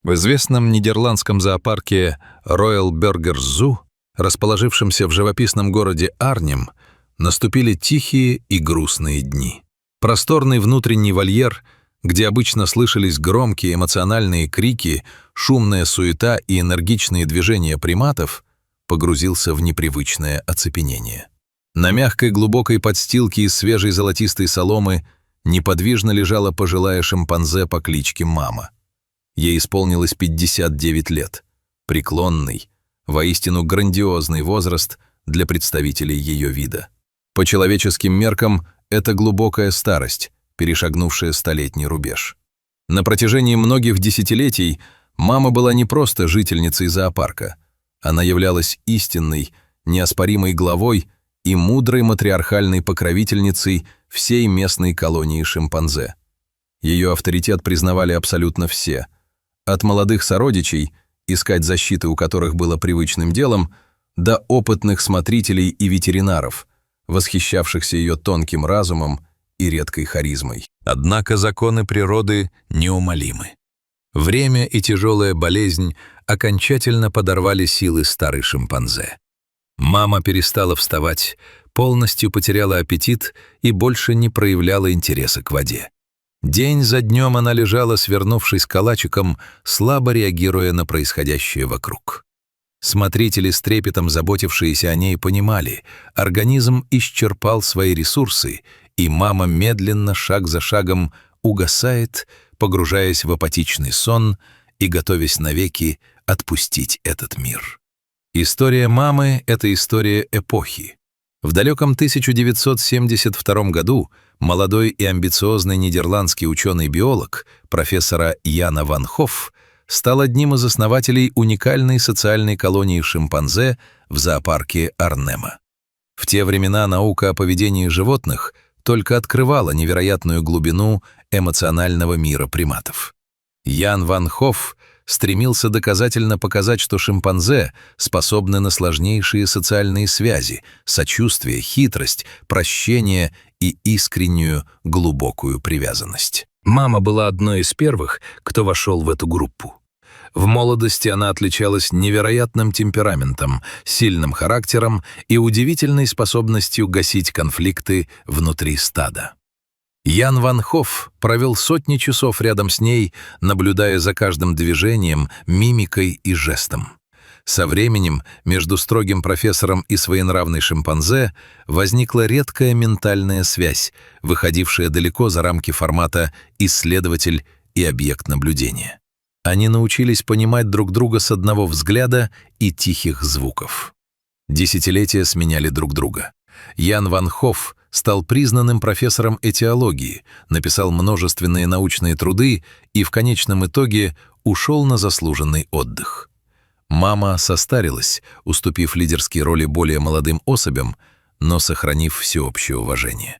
В известном нидерландском зоопарке Royal Burgers Zoo, расположившемся в живописном городе Арнем, наступили тихие и грустные дни. Просторный внутренний вольер, где обычно слышались громкие эмоциональные крики, шумная суета и энергичные движения приматов, погрузился в непривычное оцепенение. На мягкой глубокой подстилке из свежей золотистой соломы неподвижно лежала пожилая шимпанзе по кличке Мама. Ей исполнилось 59 лет. Преклонный, воистину грандиозный возраст для представителей ее вида. По человеческим меркам это глубокая старость, перешагнувшая столетний рубеж. На протяжении многих десятилетий Мама была не просто жительницей зоопарка. Она являлась истинной, неоспоримой главой и мудрой матриархальной покровительницей всей местной колонии шимпанзе. Ее авторитет признавали абсолютно все. От молодых сородичей, искать защиты у которых было привычным делом, до опытных смотрителей и ветеринаров, восхищавшихся ее тонким разумом и редкой харизмой. Однако законы природы неумолимы. Время и тяжелая болезнь окончательно подорвали силы старой шимпанзе. Мама перестала вставать, полностью потеряла аппетит и больше не проявляла интереса к воде. День за днем она лежала, свернувшись калачиком, слабо реагируя на происходящее вокруг. Смотрители, с трепетом заботившиеся о ней, понимали, организм исчерпал свои ресурсы, и Мама медленно, шаг за шагом, угасает, погружаясь в апатичный сон и готовясь навеки отпустить этот мир. История Мамы — это история эпохи. В далеком 1972 году молодой и амбициозный нидерландский ученый-биолог, профессора Яна ван Хофф, стал одним из основателей уникальной социальной колонии шимпанзе в зоопарке Арнема. В те времена наука о поведении животных только открывала невероятную глубину эмоционального мира приматов. Ян ван Хофф стремился доказательно показать, что шимпанзе способны на сложнейшие социальные связи, сочувствие, хитрость, прощение и искреннюю глубокую привязанность. Мама была одной из первых, кто вошел в эту группу. В молодости она отличалась невероятным темпераментом, сильным характером и удивительной способностью гасить конфликты внутри стада. Ян ван Хофф провел сотни часов рядом с ней, наблюдая за каждым движением, мимикой и жестом. Со временем между строгим профессором и своенравной шимпанзе возникла редкая ментальная связь, выходившая далеко за рамки формата «исследователь» и «объект наблюдения». Они научились понимать друг друга с одного взгляда и тихих звуков. Десятилетия сменяли друг друга. Ян ван Хофф стал признанным профессором этиологии, написал множественные научные труды и в конечном итоге ушел на заслуженный отдых. Мама состарилась, уступив лидерские роли более молодым особям, но сохранив всеобщее уважение.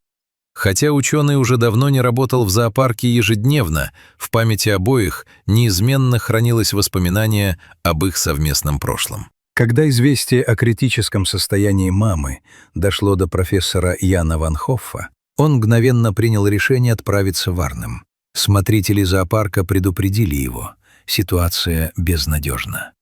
Хотя ученый уже давно не работал в зоопарке ежедневно, в памяти обоих неизменно хранилось воспоминание об их совместном прошлом. Когда известие о критическом состоянии Мамы дошло до профессора Яна ван Хоффа, он мгновенно принял решение отправиться в Арнем. Смотрители зоопарка предупредили его: ситуация безнадежна.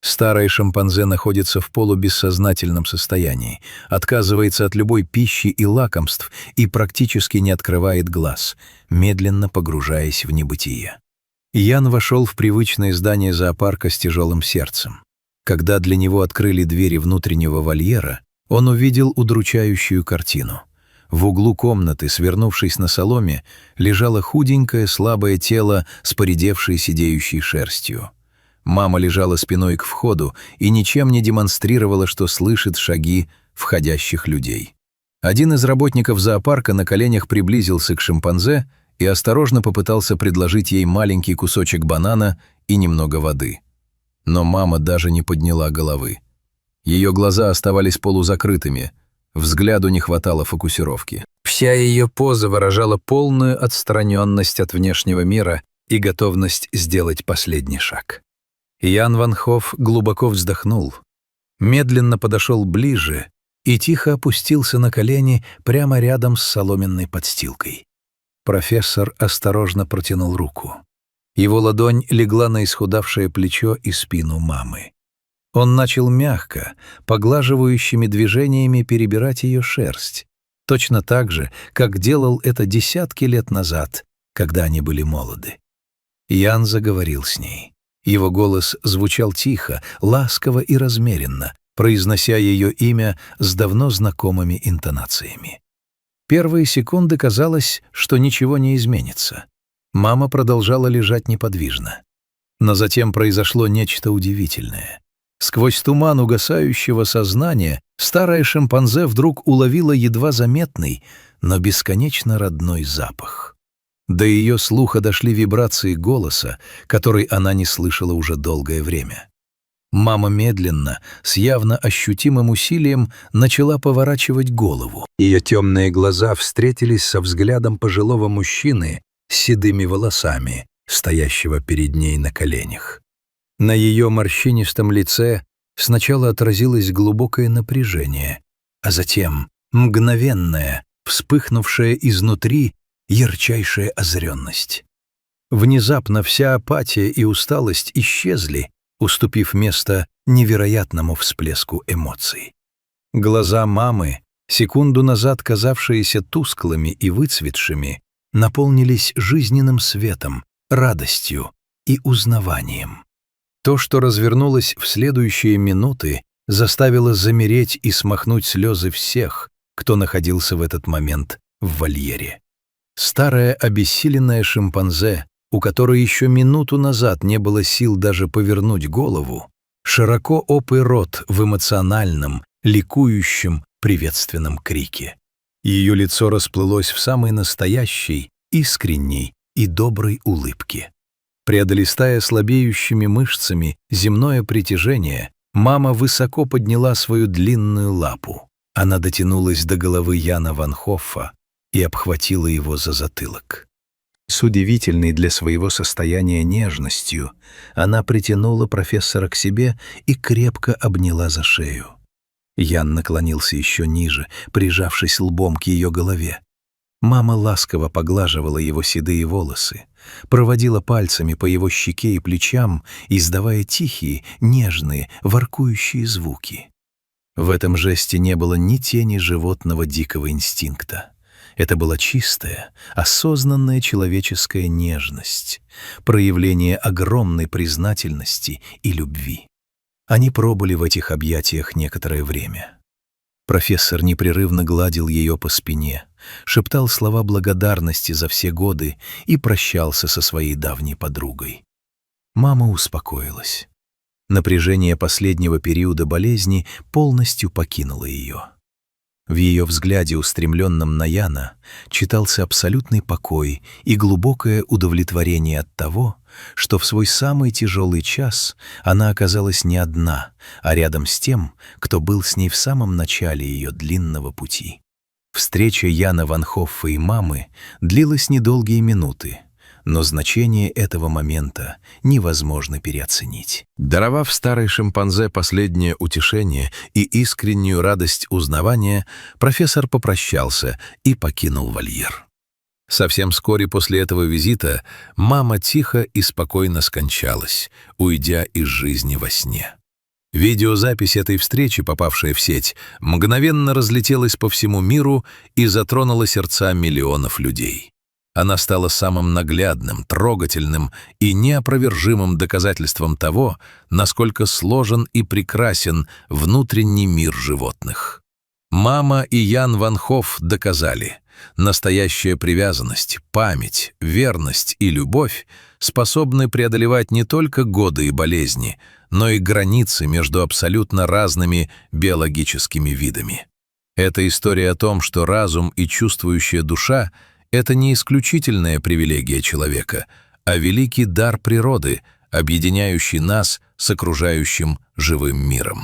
Старая шимпанзе находится в полубессознательном состоянии, отказывается от любой пищи и лакомств и практически не открывает глаз, медленно погружаясь в небытие. Ян вошел в привычное здание зоопарка с тяжелым сердцем. Когда для него открыли двери внутреннего вольера, он увидел удручающую картину. В углу комнаты, свернувшись на соломе, лежало худенькое, слабое тело с поредевшей сидеющей шерстью. Мама лежала спиной к входу и ничем не демонстрировала, что слышит шаги входящих людей. Один из работников зоопарка на коленях приблизился к шимпанзе и осторожно попытался предложить ей маленький кусочек банана и немного воды. Но Мама даже не подняла головы. Ее глаза оставались полузакрытыми, взгляду не хватало фокусировки. Вся ее поза выражала полную отстраненность от внешнего мира и готовность сделать последний шаг. Ян ван Хофф глубоко вздохнул, медленно подошел ближе и тихо опустился на колени прямо рядом с соломенной подстилкой. Профессор осторожно протянул руку. Его ладонь легла на исхудавшее плечо и спину мамы. Он начал мягко, поглаживающими движениями перебирать ее шерсть, точно так же, как делал это десятки лет назад, когда они были молоды. Ян заговорил с ней. Его голос звучал тихо, ласково и размеренно, произнося ее имя с давно знакомыми интонациями. Первые секунды казалось, что ничего не изменится. Мама продолжала лежать неподвижно. Но затем произошло нечто удивительное. Сквозь туман угасающего сознания старая шимпанзе вдруг уловила едва заметный, но бесконечно родной запах. До ее слуха дошли вибрации голоса, который она не слышала уже долгое время. Мама медленно, с явно ощутимым усилием, начала поворачивать голову. Ее темные глаза встретились со взглядом пожилого мужчины с седыми волосами, стоящего перед ней на коленях. На ее морщинистом лице сначала отразилось глубокое напряжение, а затем мгновенная, вспыхнувшая изнутри, ярчайшая озаренность. Внезапно вся апатия и усталость исчезли, уступив место невероятному всплеску эмоций. Глаза мамы, секунду назад казавшиеся тусклыми и выцветшими, наполнились жизненным светом, радостью и узнаванием. То, что развернулось в следующие минуты, заставило замереть и смахнуть слезы всех, кто находился в этот момент в вольере. Старая обессиленная шимпанзе, у которой еще минуту назад не было сил даже повернуть голову, широко опый рот в эмоциональном, ликующем, приветственном крике. Ее лицо расплылось в самой настоящей, искренней и доброй улыбке. Преодолевая слабеющими мышцами земное притяжение, мама высоко подняла свою длинную лапу. Она дотянулась до головы Яна ван Хоффа и обхватила его за затылок. С удивительной для своего состояния нежностью она притянула профессора к себе и крепко обняла за шею. Ян наклонился еще ниже, прижавшись лбом к ее голове. Мама ласково поглаживала его седые волосы, проводила пальцами по его щеке и плечам, издавая тихие, нежные, воркующие звуки. В этом жесте не было ни тени животного дикого инстинкта. Это была чистая, осознанная человеческая нежность, проявление огромной признательности и любви. Они пробыли в этих объятиях некоторое время. Профессор непрерывно гладил ее по спине, шептал слова благодарности за все годы и прощался со своей давней подругой. Мама успокоилась. Напряжение последнего периода болезни полностью покинуло ее. В ее взгляде, устремленном на Яна, читался абсолютный покой и глубокое удовлетворение от того, что в свой самый тяжелый час она оказалась не одна, а рядом с тем, кто был с ней в самом начале ее длинного пути. Встреча Яна ван Хоффа и мамы длилась недолгие минуты, но значение этого момента невозможно переоценить. Даровав старой шимпанзе последнее утешение и искреннюю радость узнавания, профессор попрощался и покинул вольер. Совсем вскоре после этого визита мама тихо и спокойно скончалась, уйдя из жизни во сне. Видеозапись этой встречи, попавшая в сеть, мгновенно разлетелась по всему миру и затронула сердца миллионов людей. Она стала самым наглядным, трогательным и неопровержимым доказательством того, насколько сложен и прекрасен внутренний мир животных. Мама и Ян ван Хофф доказали: настоящая привязанность, память, верность и любовь способны преодолевать не только годы и болезни, но и границы между абсолютно разными биологическими видами. Это история о том, что разум и чувствующая душа — это не исключительная привилегия человека, а великий дар природы, объединяющий нас с окружающим живым миром.